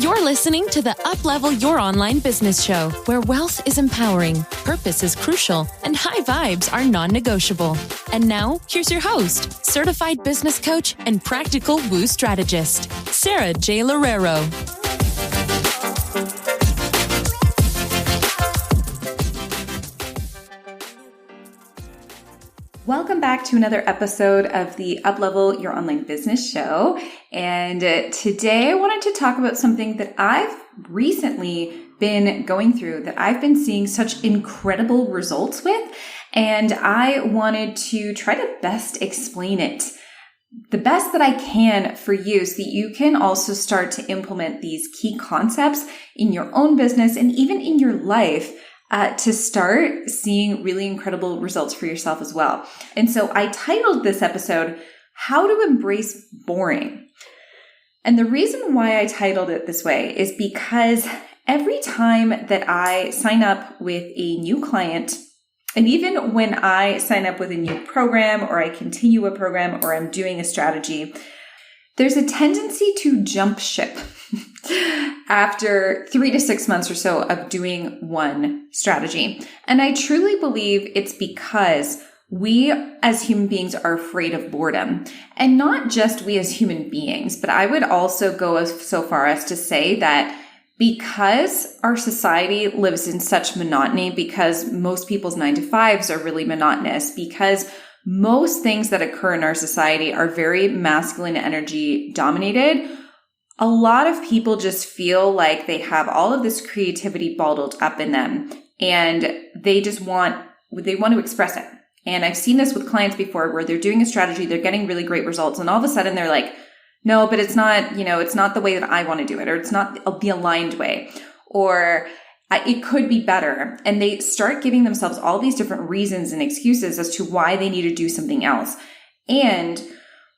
You're listening to the Uplevel Your Online Business Show, where wealth is empowering, purpose is crucial, and high vibes are non-negotiable. And now, here's your host, certified business coach and practical woo strategist, Sarah J. Loureiro. Welcome back to another episode of the Uplevel Your Online Business Show. And today I wanted to talk about something that I've recently been going through, that I've been seeing such incredible results with. And I wanted to try to best explain it the best that I can for you so that you can also start to implement these key concepts in your own business and even in your life to start seeing really incredible results for yourself as well. And so I titled this episode, How to Embrace Boring. And the reason why I titled it this way is because every time that I sign up with a new client, and even when I sign up with a new program or I continue a program or I'm doing a strategy, there's a tendency to jump ship after 3 to 6 months or so of doing one strategy. And I truly believe it's because we as human beings are afraid of boredom. And not just we as human beings, but I would also go so far as to say that because our society lives in such monotony, because most people's 9-to-5s are really monotonous, because most things that occur in our society are very masculine energy dominated, a lot of people just feel like they have all of this creativity bottled up in them and they want to express it. And I've seen this with clients before where they're doing a strategy, they're getting really great results, and all of a sudden they're like, no, but it's not the way that I want to do it, or it's not the aligned way, or it could be better. And they start giving themselves all these different reasons and excuses as to why they need to do something else. And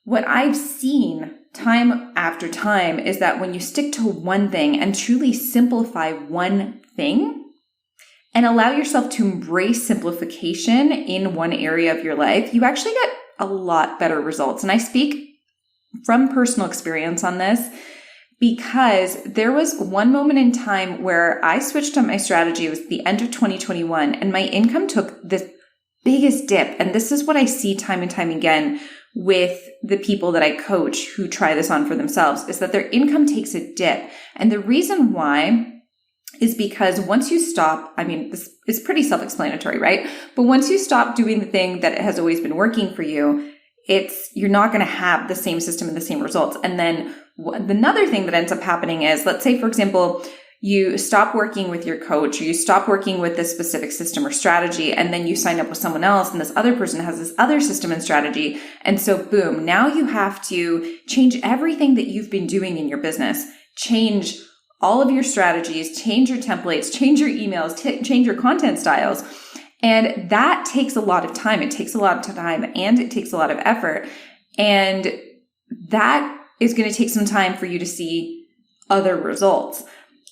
what I've seen time after time is that when you stick to one thing and truly simplify one thing and allow yourself to embrace simplification in one area of your life, you actually get a lot better results. And I speak from personal experience on this because there was one moment in time where I switched up my strategy. It was the end of 2021 and my income took this biggest dip. And this is what I see time and time again with the people that I coach who try this on for themselves, is that their income takes a dip. And the reason why is because once you stop, this is pretty self-explanatory, right? But once you stop doing the thing that has always been working for you, you're not going to have the same system and the same results. And then another thing that ends up happening is, let's say, for example, you stop working with your coach or you stop working with this specific system or strategy, and then you sign up with someone else and this other person has this other system and strategy. And so boom, now you have to change everything that you've been doing in your business, change all of your strategies, change your templates, change your emails, change your content styles. And that takes a lot of time. It takes a lot of time and it takes a lot of effort. And that is going to take some time for you to see other results.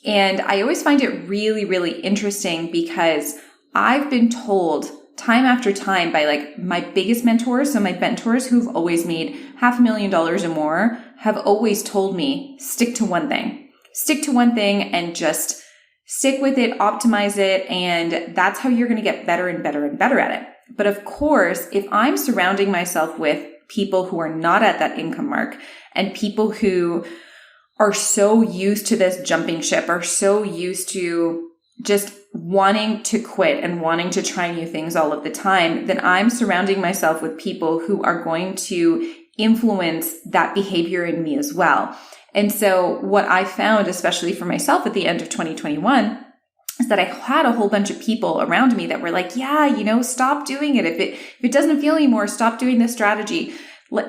And I always find it really, really interesting because I've been told time after time by my biggest mentors, so my mentors who've always made $500,000 or more, have always told me, stick to one thing. Stick to one thing and just stick with it, optimize it, and that's how you're going to get better and better and better at it. But of course, if I'm surrounding myself with people who are not at that income mark and people who are so used to this jumping ship, are so used to just wanting to quit and wanting to try new things all of the time, then I'm surrounding myself with people who are going to influence that behavior in me as well. And so what I found, especially for myself at the end of 2021, is that I had a whole bunch of people around me that were like, yeah, stop doing it. If it doesn't feel anymore, stop doing this strategy.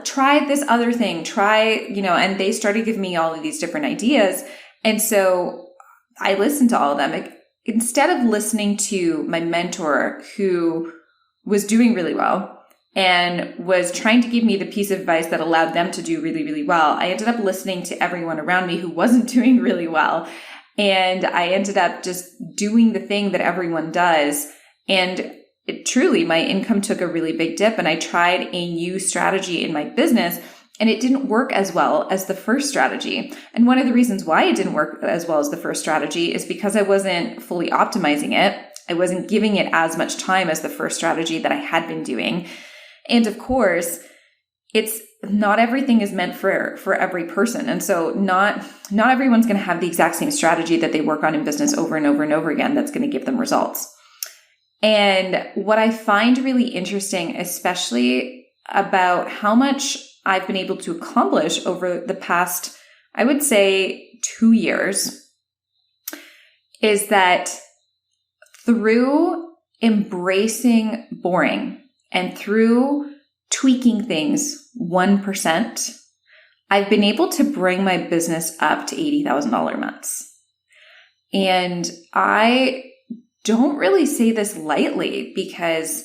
Try this other thing, and they started giving me all of these different ideas. And so I listened to all of them. Instead of listening to my mentor who was doing really well and was trying to give me the piece of advice that allowed them to do really, really well, I ended up listening to everyone around me who wasn't doing really well. And I ended up just doing the thing that everyone does. And truly, my income took a really big dip and I tried a new strategy in my business And it didn't work as well as the first strategy. And one of the reasons why it didn't work as well as the first strategy is because I wasn't fully optimizing it. I wasn't giving it as much time as the first strategy that I had been doing. And of course, it's not everything is meant for every person. And so not everyone's going to have the exact same strategy that they work on in business over and over and over again that's going to give them results. And what I find really interesting, especially about how much I've been able to accomplish over the past, I would say 2 years, is that through embracing boring and through tweaking things 1%, I've been able to bring my business up to $80,000 months. And I don't really say this lightly because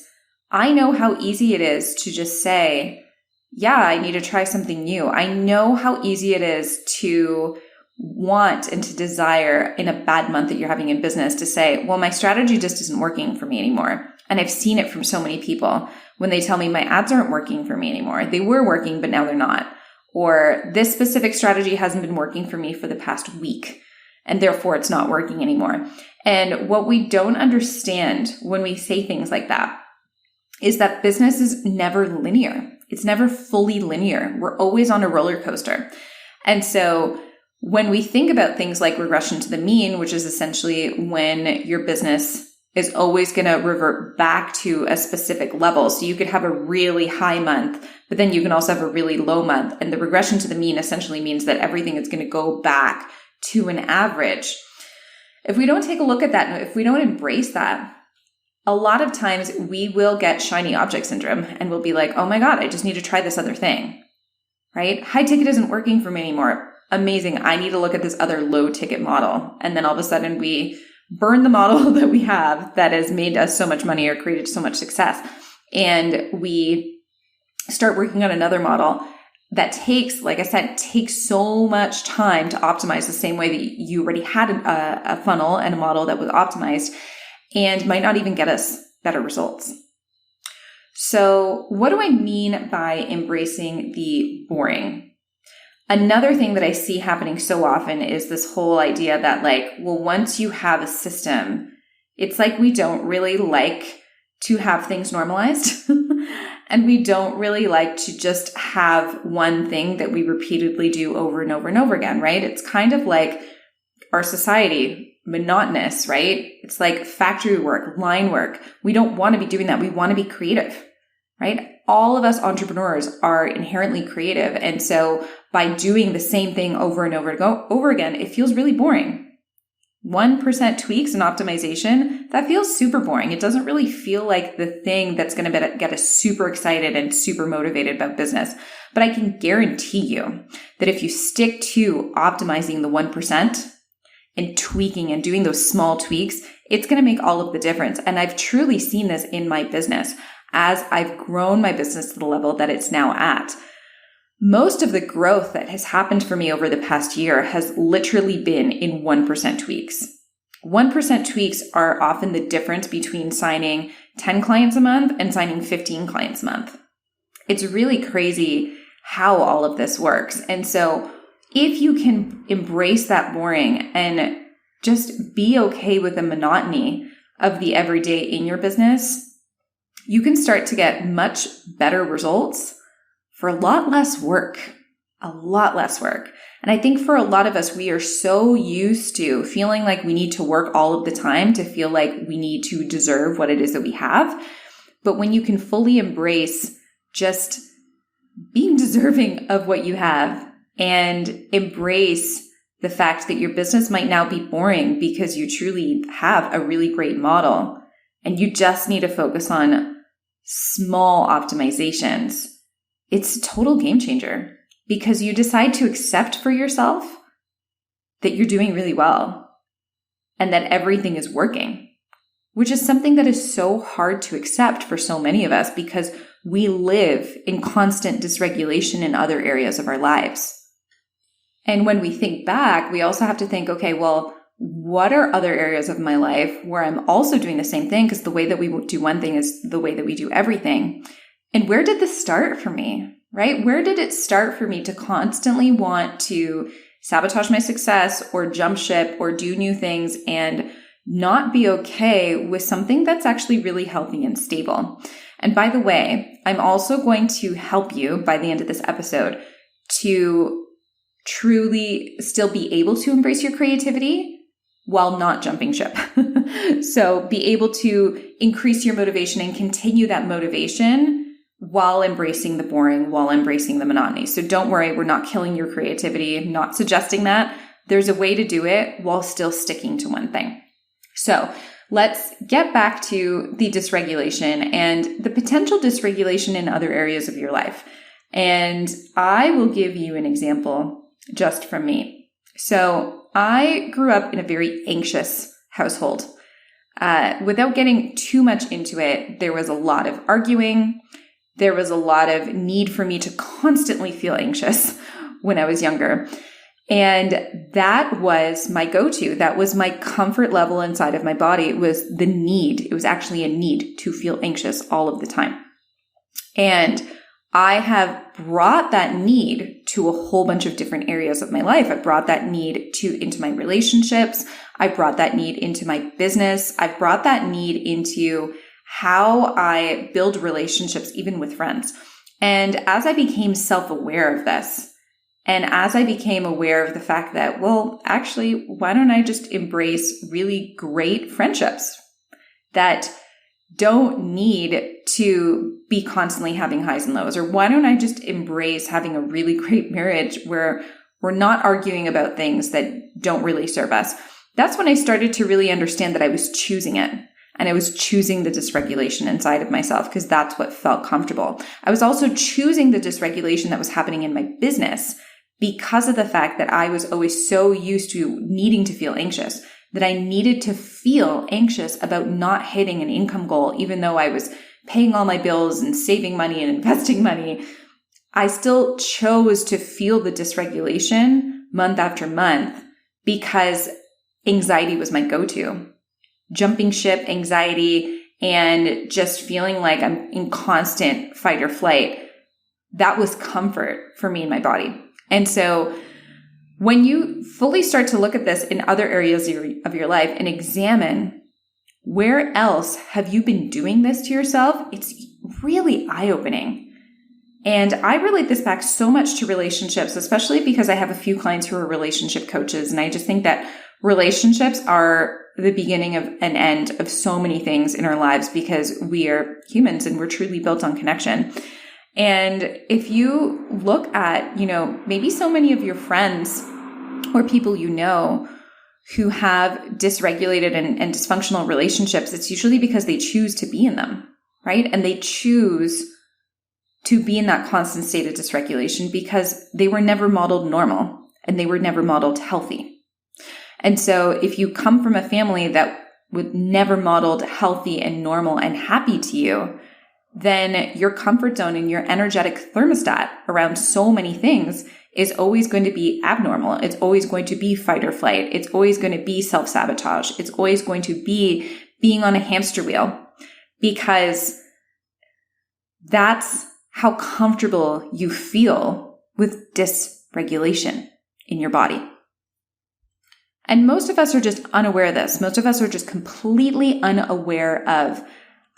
I know how easy it is to just say, yeah, I need to try something new. I know how easy it is to want and to desire in a bad month that you're having in business to say, well, my strategy just isn't working for me anymore. And I've seen it from so many people when they tell me my ads aren't working for me anymore. They were working, but now they're not. Or this specific strategy hasn't been working for me for the past week, and therefore it's not working anymore. And what we don't understand when we say things like that is that business is never linear. It's never fully linear. We're always on a roller coaster. And so when we think about things like regression to the mean, which is essentially when your business is always going to revert back to a specific level. So you could have a really high month, but then you can also have a really low month. And the regression to the mean essentially means that everything is going to go back to an average. If we don't take a look at that, if we don't embrace that, a lot of times we will get shiny object syndrome and we'll be like, oh my God, I just need to try this other thing, right? High ticket isn't working for me anymore. Amazing. I need to look at this other low ticket model. And then all of a sudden we burn the model that we have that has made us so much money or created so much success. And we start working on another model that takes so much time to optimize the same way that you already had a funnel and a model that was optimized and might not even get us better results. So what do I mean by embracing the boring? Another thing that I see happening so often is this whole idea that once you have a system, it's like we don't really like to have things normalized and we don't really like to just have one thing that we repeatedly do over and over and over again, right? It's kind of like our society, monotonous, right? It's like factory work, line work. We don't want to be doing that. We want to be creative, right? All of us entrepreneurs are inherently creative. And so by doing the same thing over and over again, it feels really boring. 1% tweaks and optimization, that feels super boring. It doesn't really feel like the thing that's going to get us super excited and super motivated about business. But I can guarantee you that if you stick to optimizing the 1% and tweaking and doing those small tweaks, it's going to make all of the difference. And I've truly seen this in my business as I've grown my business to the level that it's now at. Most of the growth that has happened for me over the past year has literally been in 1% tweaks. 1% tweaks are often the difference between signing 10 clients a month and signing 15 clients a month. It's really crazy how all of this works. And so if you can embrace that boring and just be okay with the monotony of the everyday in your business, you can start to get much better results for a lot less work. And I think for a lot of us, we are so used to feeling like we need to work all of the time to feel like we need to deserve what it is that we have. But when you can fully embrace just being deserving of what you have and embrace the fact that your business might now be boring because you truly have a really great model and you just need to focus on small optimizations, it's a total game changer because you decide to accept for yourself that you're doing really well and that everything is working, which is something that is so hard to accept for so many of us because we live in constant dysregulation in other areas of our lives. And when we think back, we also have to think, okay, well, what are other areas of my life where I'm also doing the same thing? Because the way that we do one thing is the way that we do everything. And where did this start for me, right? Where did it start for me to constantly want to sabotage my success or jump ship or do new things and not be okay with something that's actually really healthy and stable? And by the way, I'm also going to help you by the end of this episode to truly still be able to embrace your creativity while not jumping ship. So be able to increase your motivation and continue that motivation while embracing the boring, while embracing the monotony. So don't worry, we're not killing your creativity. I'm not suggesting that. There's a way to do it while still sticking to one thing. So let's get back to the dysregulation and the potential dysregulation in other areas of your life. And I will give you an example just from me. So I grew up in a very anxious household. Without getting too much into it, there was a lot of arguing. There was a lot of need for me to constantly feel anxious when I was younger. And that was my go-to. That was my comfort level inside of my body. It was the need. It was actually a need to feel anxious all of the time. And I have brought that need to a whole bunch of different areas of my life. I brought that need into my relationships. I brought that need into my business. I've brought that need into how I build relationships, even with friends. And as I became self-aware of this, and as I became aware of the fact that, well, actually, why don't I just embrace really great friendships that don't need to be constantly having highs and lows? Or why don't I just embrace having a really great marriage where we're not arguing about things that don't really serve us? That's when I started to really understand that I was choosing it. And I was choosing the dysregulation inside of myself because that's what felt comfortable. I was also choosing the dysregulation that was happening in my business because of the fact that I was always so used to needing to feel anxious, that I needed to feel anxious about not hitting an income goal, even though I was paying all my bills and saving money and investing money. I still chose to feel the dysregulation month after month because anxiety was my go-to. Jumping ship, anxiety, and just feeling like I'm in constant fight or flight, that was comfort for me in my body. And so when you fully start to look at this in other areas of your life and examine where else have you been doing this to yourself, it's really eye-opening. And I relate this back so much to relationships, especially because I have a few clients who are relationship coaches. And I just think that relationships are the beginning of an end of so many things in our lives because we are humans and we're truly built on connection. And if you look at, maybe so many of your friends or people you know who have dysregulated and dysfunctional relationships, it's usually because they choose to be in them, right? And they choose to be in that constant state of dysregulation because they were never modeled normal and they were never modeled healthy. And so if you come from a family that was never modeled healthy and normal and happy to you, then your comfort zone and your energetic thermostat around so many things is always going to be abnormal. It's always going to be fight or flight. It's always going to be self-sabotage. It's always going to be being on a hamster wheel because that's how comfortable you feel with dysregulation in your body. And most of us are just unaware of this. Most of us are just completely unaware of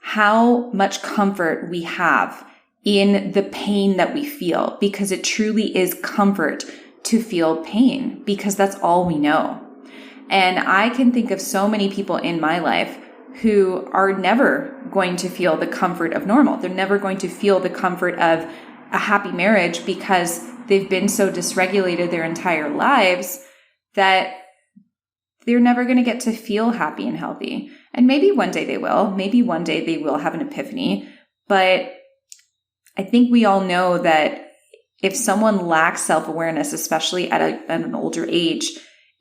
how much comfort we have in the pain that we feel, because it truly is comfort to feel pain because that's all we know. And I can think of so many people in my life who are never going to feel the comfort of normal. They're never going to feel the comfort of a happy marriage because they've been so dysregulated their entire lives that they're never going to get to feel happy and healthy. And maybe one day they will. Maybe one day they will have an epiphany. But I think we all know that if someone lacks self-awareness, especially at an older age,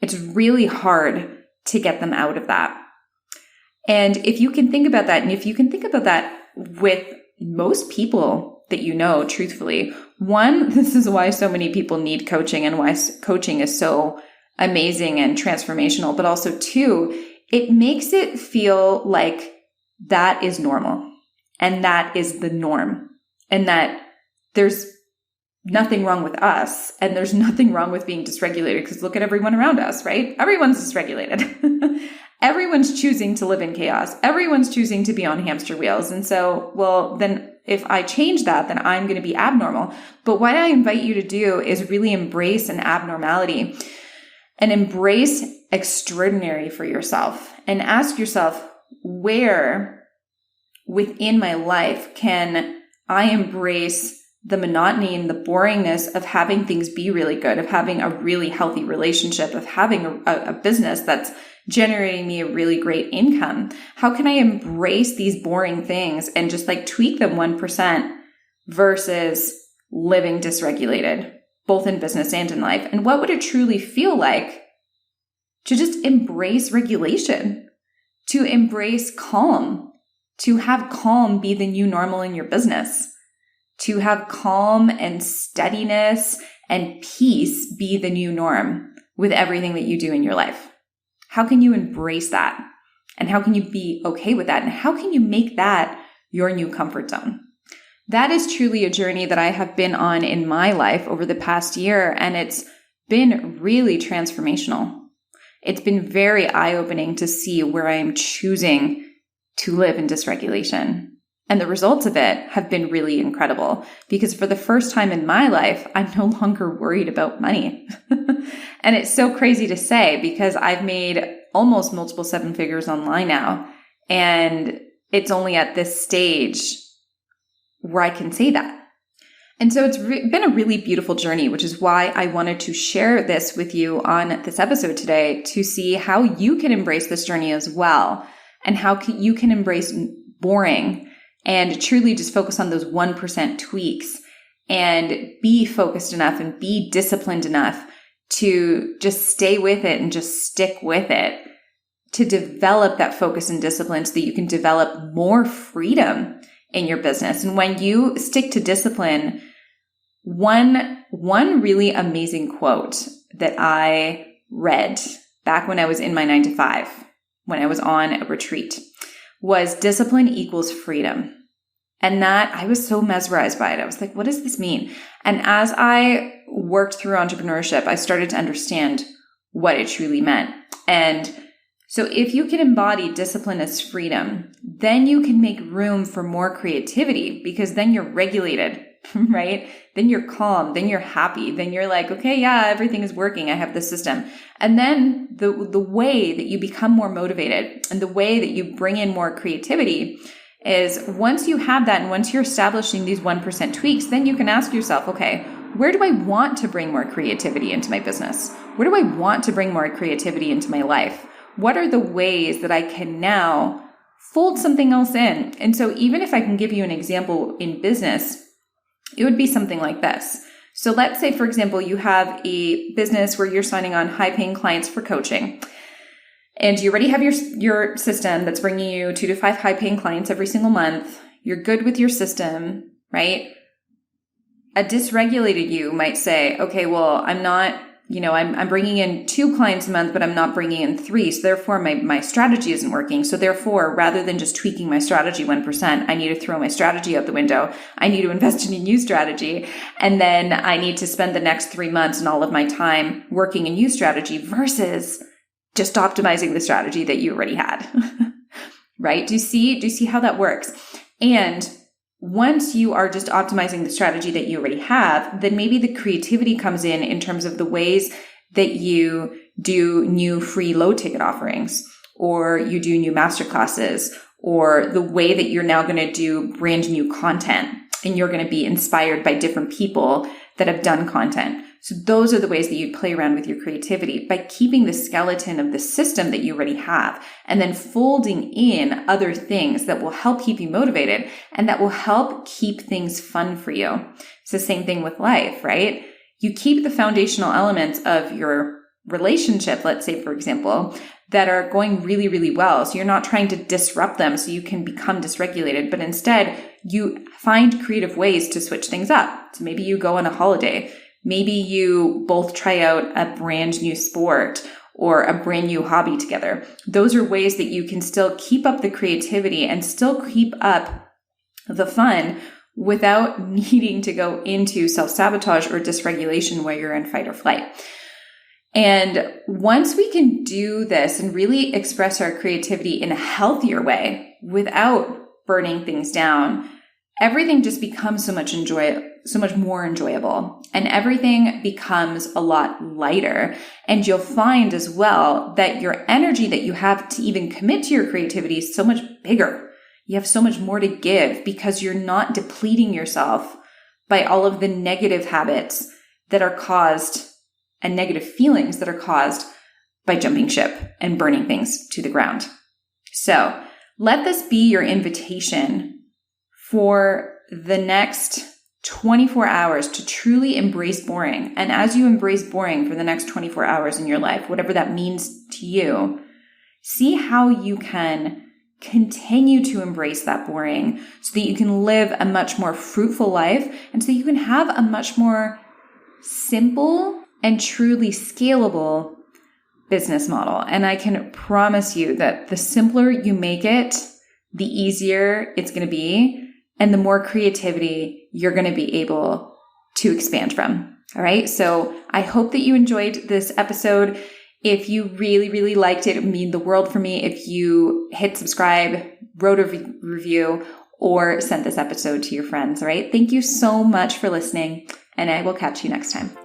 it's really hard to get them out of that. And if you can think about that, and if you can think about that with most people that you know, truthfully, one, this is why so many people need coaching and why coaching is so amazing and transformational, but also two, it makes it feel like that is normal and that is the norm and that there's nothing wrong with us. And there's nothing wrong with being dysregulated, because look at everyone around us, right? Everyone's dysregulated. Everyone's choosing to live in chaos. Everyone's choosing to be on hamster wheels. And so, well, then if I change that, then I'm going to be abnormal. But what I invite you to do is really embrace an abnormality and embrace extraordinary for yourself, and ask yourself, where within my life can I embrace the monotony and the boringness of having things be really good, of having a really healthy relationship, of having a business that's generating me a really great income? How can I embrace these boring things and just like tweak them 1% versus living dysregulated, both in business and in life? And what would it truly feel like to just embrace regulation, to embrace calm, to have calm be the new normal in your business, to have calm and steadiness and peace be the new norm with everything that you do in your life? How can you embrace that? And how can you be okay with that? And how can you make that your new comfort zone? That is truly a journey that I have been on in my life over the past year, and it's been really transformational. It's been very eye-opening to see where I am choosing to live in dysregulation. And the results of it have been really incredible, because for the first time in my life, I'm no longer worried about money. And it's so crazy to say, because I've made almost multiple seven figures online now. And it's only at this stage where I can say that. And so it's been a really beautiful journey, which is why I wanted to share this with you on this episode today, to see how you can embrace this journey as well, and how you can embrace boring and truly just focus on those 1% tweaks and be focused enough and be disciplined enough to just stay with it and just stick with it, to develop that focus and discipline so that you can develop more freedom in your business. And when you stick to discipline, one really amazing quote that I read back when I was in my 9-to-5, when I was on a retreat, was discipline equals freedom. And that, I was so mesmerized by it. I was like, what does this mean? And as I worked through entrepreneurship, I started to understand what it truly meant. And so if you can embody discipline as freedom, then you can make room for more creativity, because then you're regulated, right? Then you're calm, then you're happy, then you're like, okay, yeah, everything is working. I have this system. And then the way that you become more motivated and the way that you bring in more creativity is, once you have that and once you're establishing these 1% tweaks, then you can ask yourself, okay, where do I want to bring more creativity into my business? Where do I want to bring more creativity into my life? What are the ways that I can now fold something else in? And so even if I can give you an example in business, it would be something like this. So let's say, for example, you have a business where you're signing on high-paying clients for coaching, and you already have your system that's bringing you 2 to 5 high-paying clients every single month. You're good with your system, right? A dysregulated you might say, okay, well, I'm not, I'm bringing in 2 clients a month, but I'm not bringing in 3. So therefore my strategy isn't working. So therefore, rather than just tweaking my strategy 1%, I need to throw my strategy out the window. I need to invest in a new strategy. And then I need to spend the next 3 months and all of my time working a new strategy versus just optimizing the strategy that you already had, right? Do you see how that works? And once you are just optimizing the strategy that you already have, then maybe the creativity comes in terms of the ways that you do new free low ticket offerings, or you do new masterclasses, or the way that you're now going to do brand new content, and you're going to be inspired by different people that have done content. So those are the ways that you play around with your creativity, by keeping the skeleton of the system that you already have, and then folding in other things that will help keep you motivated and that will help keep things fun for you. It's the same thing with life, right? You keep the foundational elements of your relationship, let's say, for example, that are going really, really well. So you're not trying to disrupt them so you can become dysregulated, but instead you find creative ways to switch things up. So maybe you go on a holiday. Maybe you both try out a brand new sport or a brand new hobby together. Those are ways that you can still keep up the creativity and still keep up the fun without needing to go into self-sabotage or dysregulation where you're in fight or flight. And once we can do this and really express our creativity in a healthier way without burning things down, everything just becomes so much more enjoyable, and everything becomes a lot lighter. And you'll find as well that your energy that you have to even commit to your creativity is so much bigger. You have so much more to give because you're not depleting yourself by all of the negative habits that are caused and negative feelings that are caused by jumping ship and burning things to the ground. So let this be your invitation for the next 24 hours to truly embrace boring. And as you embrace boring for the next 24 hours in your life, whatever that means to you, see how you can continue to embrace that boring so that you can live a much more fruitful life and so you can have a much more simple and truly scalable business model. And I can promise you that the simpler you make it, the easier it's going to be, and the more creativity you're going to be able to expand from. All right. So I hope that you enjoyed this episode. If you really, really liked it, it would mean the world for me if you hit subscribe, wrote a review, or sent this episode to your friends. All right. Thank you so much for listening, and I will catch you next time.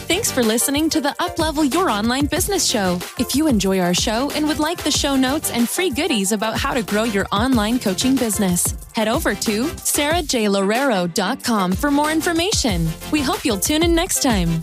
Thanks for listening to the Uplevel Your Online Business Show. If you enjoy our show and would like the show notes and free goodies about how to grow your online coaching business, head over to sarahjlorero.com for more information. We hope you'll tune in next time.